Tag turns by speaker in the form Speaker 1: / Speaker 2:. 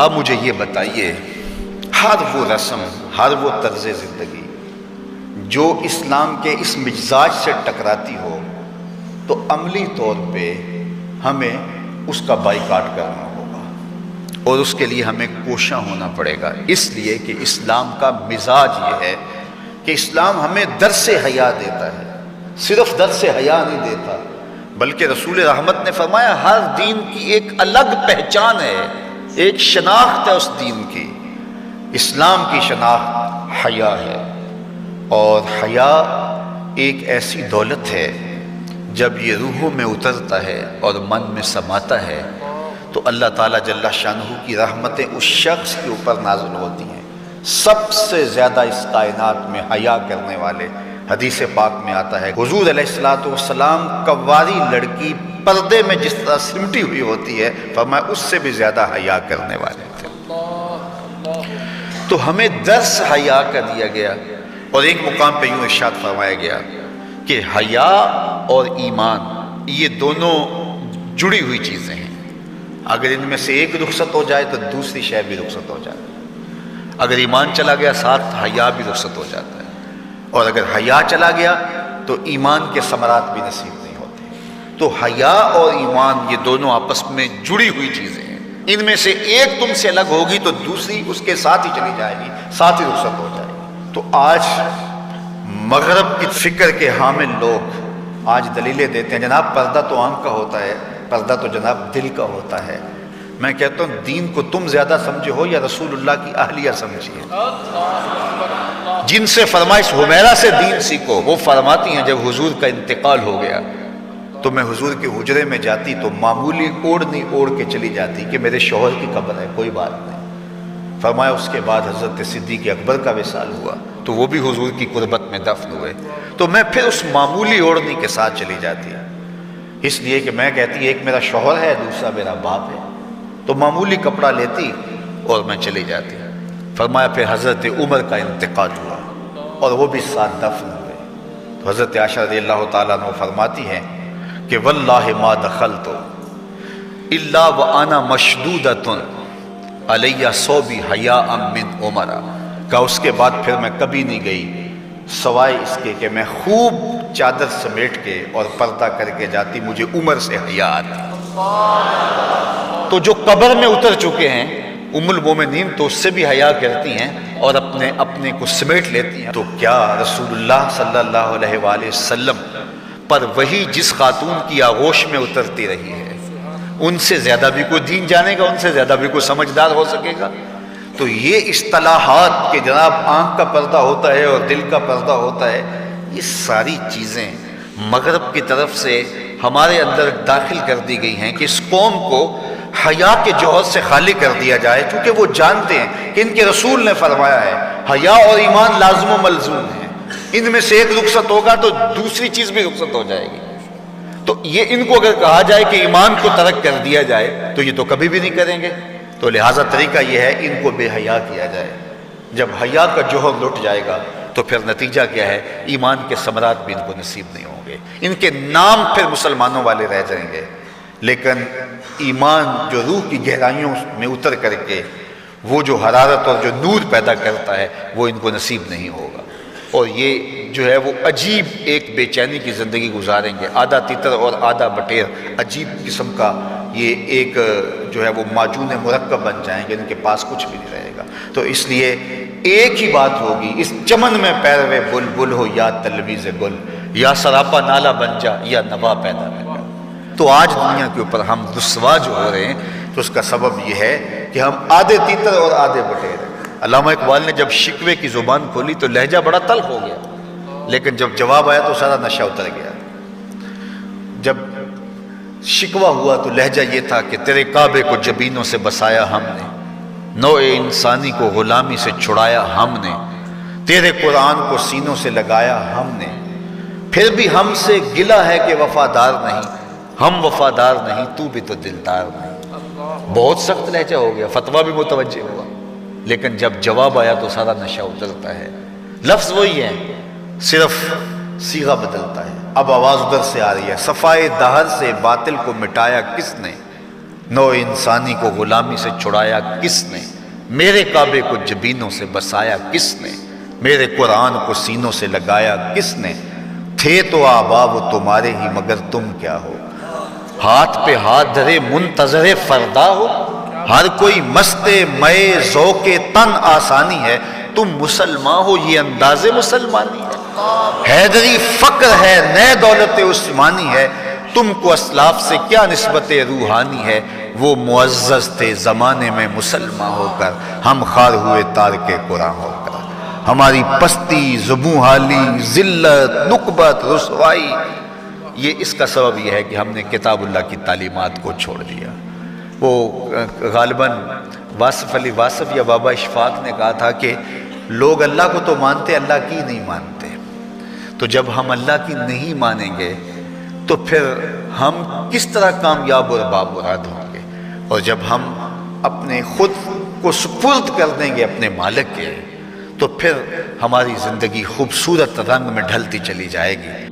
Speaker 1: اب مجھے یہ بتائیے، ہر وہ رسم، ہر وہ طرز زندگی جو اسلام کے اس مزاج سے ٹکراتی ہو تو عملی طور پہ ہمیں اس کا بائیکاٹ کرنا ہوگا، اور اس کے لیے ہمیں کوشاں ہونا پڑے گا، اس لیے کہ اسلام کا مزاج یہ ہے کہ اسلام ہمیں درس حیا دیتا ہے، صرف درس حیا نہیں دیتا بلکہ رسول رحمت نے فرمایا ہر دین کی ایک الگ پہچان ہے، ایک شناخت ہے اس دین کی۔ اسلام کی شناخت حیا ہے، اور حیا ایک ایسی دولت ہے جب یہ روحوں میں اترتا ہے اور من میں سماتا ہے تو اللہ تعالیٰ جل شانہ کی رحمتیں اس شخص کے اوپر نازل ہوتی ہیں۔ سب سے زیادہ اس کائنات میں حیا کرنے والے، حدیث پاک میں آتا ہے حضور علیہ السلام کواری لڑکی پردے میں جس طرح سمٹی ہوئی ہوتی ہے، فرمایا اس سے بھی زیادہ حیا کرنے والے تھے۔ تو ہمیں درس حیا کا دیا گیا، اور ایک مقام پہ یوں ارشاد فرمایا گیا کہ حیا اور ایمان یہ دونوں جڑی ہوئی چیزیں ہیں، اگر ان میں سے ایک رخصت ہو جائے تو دوسری شے بھی رخصت ہو جائے، اگر ایمان چلا گیا ساتھ حیا بھی رخصت ہو جاتا ہے، اور اگر حیا چلا گیا تو ایمان کے ثمرات بھی نصیب نہیں ہوتے۔ تو حیا اور ایمان یہ دونوں آپس میں جڑی ہوئی چیزیں ہیں، ان میں سے ایک تم سے الگ ہوگی تو دوسری اس کے ساتھ ہی چلی جائے گی، ساتھ ہی رخصت ہو جائے گی۔ تو آج مغرب کی فکر کے حامل لوگ آج دلیلیں دیتے ہیں جناب پردہ تو آنکھ کا ہوتا ہے، پردہ تو جناب دل کا ہوتا ہے۔ میں کہتا ہوں دین کو تم زیادہ سمجھے ہو یا رسول اللہ کی اہلیہ سمجھیے، جن سے فرمائش حمیرہ سے دین سیکھو، وہ فرماتی ہیں جب حضور کا انتقال ہو گیا تو میں حضور کے حجرے میں جاتی تو معمولی اوڑھنی اوڑھ کے چلی جاتی کہ میرے شوہر کی قبر ہے، کوئی بات نہیں۔ فرمایا اس کے بعد حضرت صدیق اکبر کا وصال ہوا تو وہ بھی حضور کی قربت میں دفن ہوئے، تو میں پھر اس معمولی اوڑھنی کے ساتھ چلی جاتی، اس لیے کہ میں کہتی ایک میرا شوہر ہے دوسرا میرا باپ ہے، تو معمولی کپڑا لیتی اور میں چلی جاتی۔ فرمایا پھر حضرت عمر کا انتقال ہوا اور وہ بھی ساتھ دفن ہوئے، تو حضرت عائشہ رضی اللہ تعالیٰ عنہ فرماتی ہیں کہ واللہ ما دخلت الا وانا مشدودۃ علیہ صوبی حیاء من عمر، کہ اس کے بعد پھر میں کبھی نہیں گئی سوائے اس کے کہ میں خوب چادر سمیٹ کے اور پردہ کر کے جاتی، مجھے عمر سے حیا آتی۔ تو جو قبر میں اتر چکے ہیں ام المومنین تو اس سے بھی حیا کرتی ہیں اور اپنے کو سمیٹ لیتی ہیں، تو کیا رسول اللہ صلی اللہ علیہ وآلہ وسلم پر وہی جس خاتون کی آغوش میں اترتی رہی ہے ان سے زیادہ بھی کوئی دین جانے گا، ان سے زیادہ بھی کوئی سمجھدار ہو سکے گا؟ تو یہ اصطلاحات کہ جناب آنکھ کا پردہ ہوتا ہے اور دل کا پردہ ہوتا ہے، یہ ساری چیزیں مغرب کی طرف سے ہمارے اندر داخل کر دی گئی ہیں کہ اس قوم کو حیا کے جوہر سے خالی کر دیا جائے، کیونکہ وہ جانتے ہیں کہ ان کے رسول نے فرمایا ہے حیا اور ایمان لازم و ملزوم ہیں، ان میں سے ایک رخصت ہوگا تو دوسری چیز بھی رخصت ہو جائے گی۔ تو یہ ان کو اگر کہا جائے کہ ایمان کو ترک کر دیا جائے تو یہ تو کبھی بھی نہیں کریں گے، تو لہٰذا طریقہ یہ ہے ان کو بے حیا کیا جائے۔ جب حیا کا جوہر لٹ جائے گا تو پھر نتیجہ کیا ہے؟ ایمان کے ثمرات بھی ان کو نصیب نہیں ہوں گے، ان کے نام پھر مسلمانوں والے رہ جائیں گے، لیکن ایمان جو روح کی گہرائیوں میں اتر کر کے وہ جو حرارت اور جو نور پیدا کرتا ہے وہ ان کو نصیب نہیں ہوگا، اور یہ جو ہے وہ عجیب ایک بے چینی کی زندگی گزاریں گے، آدھا تیتر اور آدھا بٹیر، عجیب قسم کا یہ ایک جو ہے وہ معجون مرکب بن جائیں گے، ان کے پاس کچھ بھی نہیں رہے گا۔ تو اس لیے ایک ہی بات ہوگی، اس چمن میں پیروے بلبل ہو یا تلویز گل، یا سراپا نالا بن جا یا نوا پیدا کر جا۔ تو آج دنیا کے اوپر ہم رسوا جو ہو رہے ہیں تو اس کا سبب یہ ہے کہ ہم آدھے تیتر اور آدھے بٹیر ہیں۔ علامہ اقبال نے جب شکوے کی زبان کھولی تو لہجہ بڑا تلخ ہو گیا، لیکن جب جواب آیا تو سارا نشہ اتر گیا۔ جب شکوہ ہوا تو لہجہ یہ تھا کہ تیرے کعبے کو جبینوں سے بسایا ہم نے، نوع انسانی کو غلامی سے چھڑایا ہم نے، تیرے قرآن کو سینوں سے لگایا ہم نے، پھر بھی ہم سے گلہ ہے کہ وفادار نہیں، ہم وفادار نہیں تو بھی تو دلدار نہیں۔ بہت سخت لہجہ ہو گیا، فتویٰ بھی متوجہ ہوا، لیکن جب جواب آیا تو سارا نشہ اترتا ہے۔ لفظ وہی ہے، صرف صیغہ بدلتا ہے۔ اب آواز ادھر سے آ رہی ہے، صفائے دہر سے باطل کو مٹایا کس نے، نو انسانی کو غلامی سے چھڑایا کس نے؟ میرے کعبے کو جبینوں سے بسایا کس نے؟ میرے قرآن کو سینوں سے لگایا کس نے؟ تھے تو آبا وہ تمہارے ہی مگر تم کیا ہو؟ ہاتھ پہ ہاتھ دھرے منتظر فردا ہو، ہر کوئی مست مئے ذوق تن آسانی ہے، تم مسلمان ہو یہ انداز مسلمانی ہے؟ حیدری فقر ہے نئے دولت عثمانی ہے، تم کو اسلاف سے کیا نسبت روحانی ہے؟ وہ معزز تھے زمانے میں مسلمان ہو کر، ہم خار ہوئے تارک قرآن ہو کر۔ ہماری پستی، زبوں حالی، ذلت، نکبت، رسوائی، یہ اس کا سبب یہ ہے کہ ہم نے کتاب اللہ کی تعلیمات کو چھوڑ دیا۔ وہ غالباً واصف علی واصف یا بابا اشفاق نے کہا تھا کہ لوگ اللہ کو تو مانتے، اللہ کی نہیں مانتے۔ تو جب ہم اللہ کی نہیں مانیں گے تو پھر ہم کس طرح کامیاب اور بامراد ہوں گے؟ اور جب ہم اپنے خود کو سپرد کر دیں گے اپنے مالک کے، تو پھر ہماری زندگی خوبصورت رنگ میں ڈھلتی چلی جائے گی۔